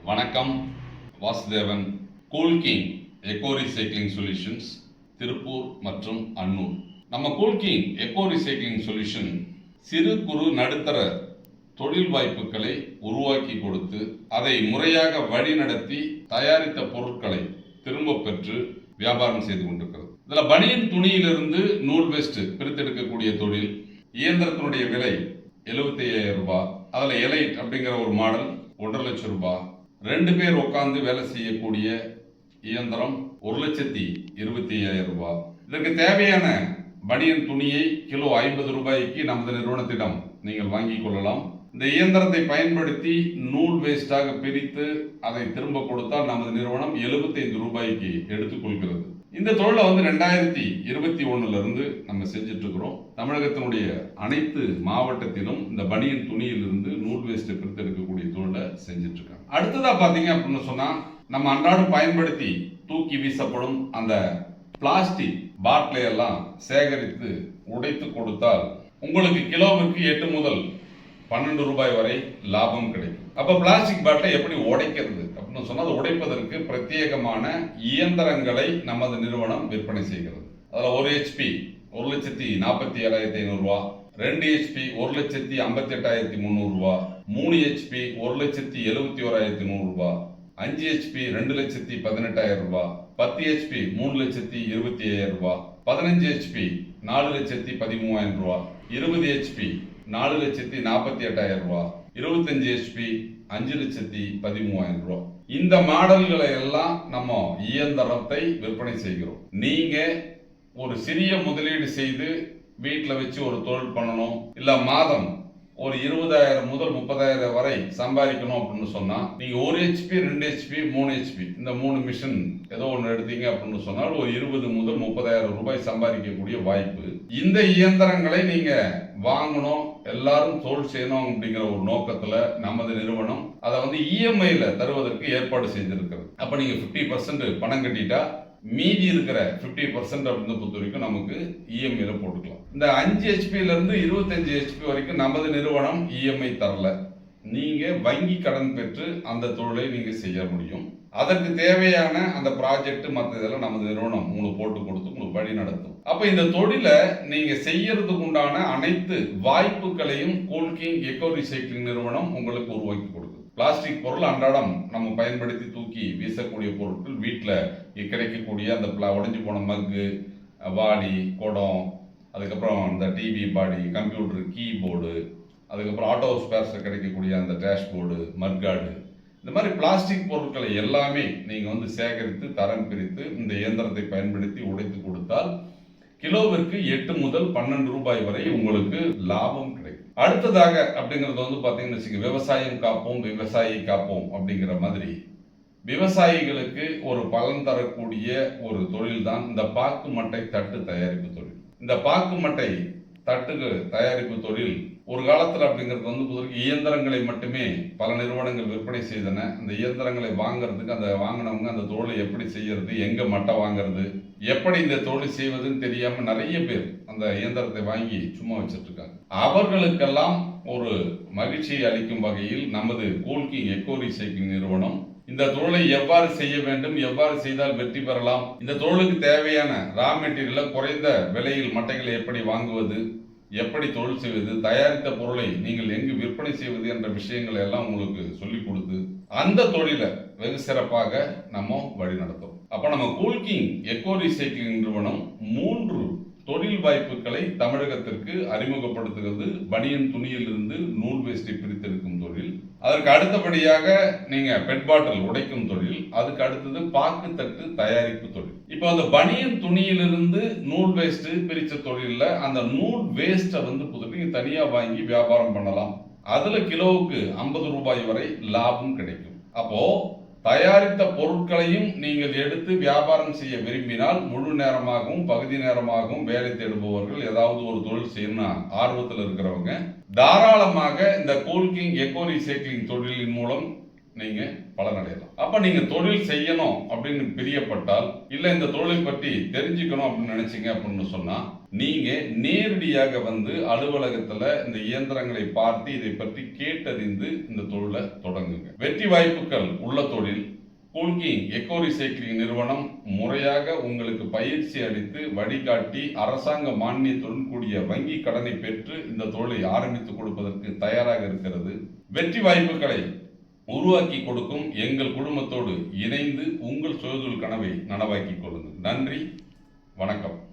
வணக்கம். Vasudevan, Coolking echo recycling solutions, Tiruppur மற்றும் அன்னூர். நம்ம கூல்கிங் எக்கோ ரீசைக்ளிங் சொல்யூஷன் சிறு குறு நடுத்தர தொழில் வாய்ப்புகளை உருவாக்கி கொடுத்து அதை முறையாக வழிநடத்தி தயாரித்த பொருட்களை திரும்ப பெற்று வியாபாரம் செய்து கொண்டிருக்கிறது. இதில் பனியன் துணியிலிருந்து நூல் வேஸ்ட் பிரித்தெடுக்கக்கூடிய தொழில். இயந்திரத்தினுடைய விலை 75,000 ரூபாய். அதில் எலைட் அப்படிங்கிற ஒரு மாடல் 1,50,000 ரூபாய். 2 பேர் உட்கார்ந்து வேலை செய்யக்கூடிய இயந்திரம் 1,25,000 ரூபாய். இதற்கு தேவையான பனியன் துணியை கிலோ 50 ரூபாய்க்கு நமது நிறுவனத்திடம் நீங்கள் வாங்கிக் கொள்ளலாம். இந்த இயந்திரத்தை பயன்படுத்தி நூல் வேஸ்டாக பிரித்து அதை திரும்ப கொடுத்தால் நமது நிறுவனம் 75 ரூபாய்க்கு எடுத்துக்கொள்கிறது. இந்த தொழிலை 2021 இருந்து நம்ம செஞ்சுட்டு இருக்கிறோம். தமிழகத்தினுடைய அனைத்து மாவட்டத்திலும் இந்த பனியன் துணியிலிருந்து நூல் வேஸ்ட் பிரித்து எடுக்கக்கூடிய தொழிலை செஞ்சுட்டு இருக்காங்க. அடுத்ததா பாத்தீங்க அப்படின்னு சொன்னா, நம்ம அன்றாடம் பயன்படுத்தி தூக்கி வீசப்படும் அந்த பிளாஸ்டிக் பாட்டிலை எல்லாம் சேகரித்து உடைத்து கொடுத்தால் உங்களுக்கு கிலோவுக்கு 8 முதல் 12 ரூபாய் வரை லாபம் கிடைக்கும். அப்ப பிளாஸ்டிக் பாட்டிலை எப்படி உடைக்கிறது அப்படின்னு சொன்னா, அதை உடைப்பதற்கு பிரத்யேகமான இயந்திரங்களை நமது நிறுவனம் விற்பனை செய்கிறது. அதில் 1 HP 1,47,500 ரூபாய், 2 HP 1,58,300 ரூபாய், 3 HP 1,71,100 ரூபாய், 5 HP 2,18,000 ரூபாய், 10 HP 3,25,000 ரூபாய், 15 HP 4,13,000 ரூபாய், 20 HP 4,48,000 ரூபாய், 25 HP 5,13,000 ரூபாய். இந்த மாடல்களை எல்லாம் நம்ம இயந்திரத்தை விற்பனை செய்கிறோம். நீங்க ஒரு சிறிய முதலீடு செய்து வீட்டில் வச்சு ஒரு தொழில் பண்ணணும், இல்ல மாதம் ஒரு 20,000 முதல் 30,000 வரை சம்பாதிக்கணும் அப்படின்னு சொன்னா, நீங்க 1 HP 2 HP 3 HP இந்த 3 மிஷின் ஏதோ ஒன்று எடுத்தீங்க அப்படின்னு சொன்னால் ஒரு 20 முதல் 30,000 ரூபாய் சம்பாதிக்கக்கூடிய வாய்ப்பு. இந்த இயந்திரங்களை நீங்க வாங்கணும், எல்லாரும் தொழில் செய்யணும் அப்படிங்கிற ஒரு நோக்கத்துல நமது நிறுவனம் அதை EMI-ல தருவதற்கு ஏற்பாடு செய்திருக்கிறது. அப்ப நீங்க 50% பணம் கட்டிட்டா மீதி இருக்கிற 50% அப்படின்னு பொறுத்த வரைக்கும் நமக்கு EMI-ல போட்டுக்கலாம். இந்த 5 HP-ல இருந்து 25 HP வரைக்கும் நமது நிறுவனம் EMI தரல. நீங்க வங்கி கடன் பெற்று அந்த தொழிலை நீங்க செய்ய முடியும். அதற்கு தேவையான அந்த ப்ராஜெக்ட் மற்ற இதெல்லாம் நமது நிறுவனம் உங்களுக்கு போட்டு கொடுத்து உங்களுக்கு வழி நடத்தும். அப்ப இந்த தொழிலை நீங்க செய்யறதுக்கு உண்டான அனைத்து வாய்ப்புகளையும் கூல்கிங் எக்கோ ரீசைக்ளிங் நிறுவனம் உங்களுக்கு உருவாக்கி கொடுக்குது. பிளாஸ்டிக் பொருள் அன்றாடம் நம்ம பயன்படுத்தி தூக்கி வீசக்கூடிய பொருட்கள், வீட்டில் கிடைக்கக்கூடிய அந்த உடைஞ்சு போன மக்கு, வாளி, குடம், அதுக்கப்புறம் அந்த டிவி பாடி, கம்ப்யூட்டர் கீபோர்டு, அதுக்கப்புறம் ஆட்டோ ஸ்பேர்ஸில் கிடைக்கக்கூடிய அந்த டேஷ்போர்டு, மர்கார்டு, இந்த மாதிரி பிளாஸ்டிக் பொருட்களை எல்லாமே நீங்கள் சேகரித்து தரம் பிரித்து இந்த இயந்திரத்தை பயன்படுத்தி உடைத்து கொடுத்தால் கிலோவிற்கு 8 முதல் 12 ரூபாய் வரை உங்களுக்கு லாபம் கிடைக்கும். அடுத்ததாக அப்படிங்கிறது பார்த்தீங்கன்னு விவசாயம் காப்போம் விவசாயி காப்போம் அப்படிங்கிற மாதிரி விவசாயிகளுக்கு ஒரு பலன் தரக்கூடிய ஒரு தொழில் தான் இந்த பாக்கு மட்டை தட்டு தயாரிப்பு தொழில். இந்த பாக்கு மட்டை தட்டு தயாரிப்பு தொழில் ஒரு காலத்தில் அப்படிங்கிறது இயந்திரங்களை மட்டுமே பல நிறுவனங்கள் விற்பனை செய்தன. அந்த இயந்திரங்களை வாங்குறதுக்கு அந்த வாங்கினவங்க அந்த தொழிலை எப்படி செய்யறது, எங்க மட்டை வாங்குறது, எப்படி இந்த தொழில் செய்வதுன்னு தெரியாம நிறைய பேர் அந்த இயந்திரத்தை வாங்கி சும்மா வச்சிட்டு இருக்காங்க. அவர்களுக்கெல்லாம் ஒரு மகிழ்ச்சியை அளிக்கும் வகையில் நமது கூல்கிங் எக்கோ ரீசைக்ளிங் நிறுவனம் இந்த தொழிலை எவ்வாறு செய்ய வேண்டும், எவ்வாறு செய்தால் வெற்றி பெறலாம், இந்த தொழிலுக்கு தேவையான ரா மெட்டீரியலை குறைந்த விலையில் மட்டைகளை எப்படி வாங்குவது, எப்படி தொழில் செய்வது, தயாரித்த பொருளை நீங்கள் எங்கு விற்பனை செய்வது என்ற விஷயங்களை எல்லாம் உங்களுக்கு சொல்லிக் கொடுத்து அந்த தொழிலை வெகு சிறப்பாக நம்ம வழி நடத்தும். அப்ப நம்ம கூல்கிங் எக்கோ ரீசைக்ளிங் நிறுவனம் 3 தொழில் வாய்ப்புகளை தமிழகத்திற்கு அறிமுகப்படுத்துகிறது. பனியன் துணியிலிருந்து நூல் வேஸ்டை பிரித்தெடுக்கும் தொழில், அதற்கு அடுத்தபடியாக நீங்க பெட் பாட்டில் உடைக்கும் தொழில், அதுக்கு அடுத்தது பாக்கு தட்டு தயாரிப்பு தொழில். இப்போ அந்த பனியன் துணியிலிருந்து நூல் வேஸ்ட் பிரிச்ச தொழில அந்த நூல் வேஸ்ட்டை நீங்க தனியா வாங்கி வியாபாரம் பண்ணலாம். அதுல கிலோவுக்கு 50 ரூபாய் வரை லாபம் கிடைக்கும். அப்போ தயாரித்த பொருட்களையும் நீங்கள் எடுத்து வியாபாரம் செய்ய விரும்பினால் முழு நேரமாகவும் பகுதி நேரமாகவும் வேலை தேடுபவர்கள், ஏதாவது ஒரு தொழில் செய்யணும் ஆர்வத்தில் இருக்கிறவங்க தாராளமாக இந்த கூல்கிங் எக்கோ ரீசைக்ளிங் தொழிலின் மூலம் நீங்க பலனடையலாம். அப்ப நீங்க தொழில் செய்யணும் அப்படின்னு பிரியப்பட்டால், இல்ல இந்த தொழிலை பற்றி தெரிஞ்சுக்கணும் அப்படின்னு நினைச்சீங்க அப்படின்னு சொன்னா, நீங்க நேரடியாக வந்து அலுவலகத்துல இந்த இயந்திரங்களை பார்த்து இதை பற்றி கேட்டறிந்து இந்த தொழிலை தொடங்குங்க. வெற்றி வாய்ப்புகள் உள்ள தொழில். கூல்கிங் எக்கோ ரீசைக்ளிங் நிறுவனம் முறையாக உங்களுக்கு பயிற்சி அளித்து வழிகாட்டி அரசாங்க மானியத்துடன் கூடிய வங்கி கடனை பெற்று இந்த தொழிலை ஆரம்பித்துக் கொடுப்பதற்கு தயாராக இருக்கிறது. வெற்றி வாய்ப்புகளை உருவாக்கி கொடுக்கும் எங்கள் குழுமத்தோடு இணைந்து உங்கள் சுயதொழில் கனவை நனவாக்கிக் கொள்ளுங்கள். நன்றி, வணக்கம்.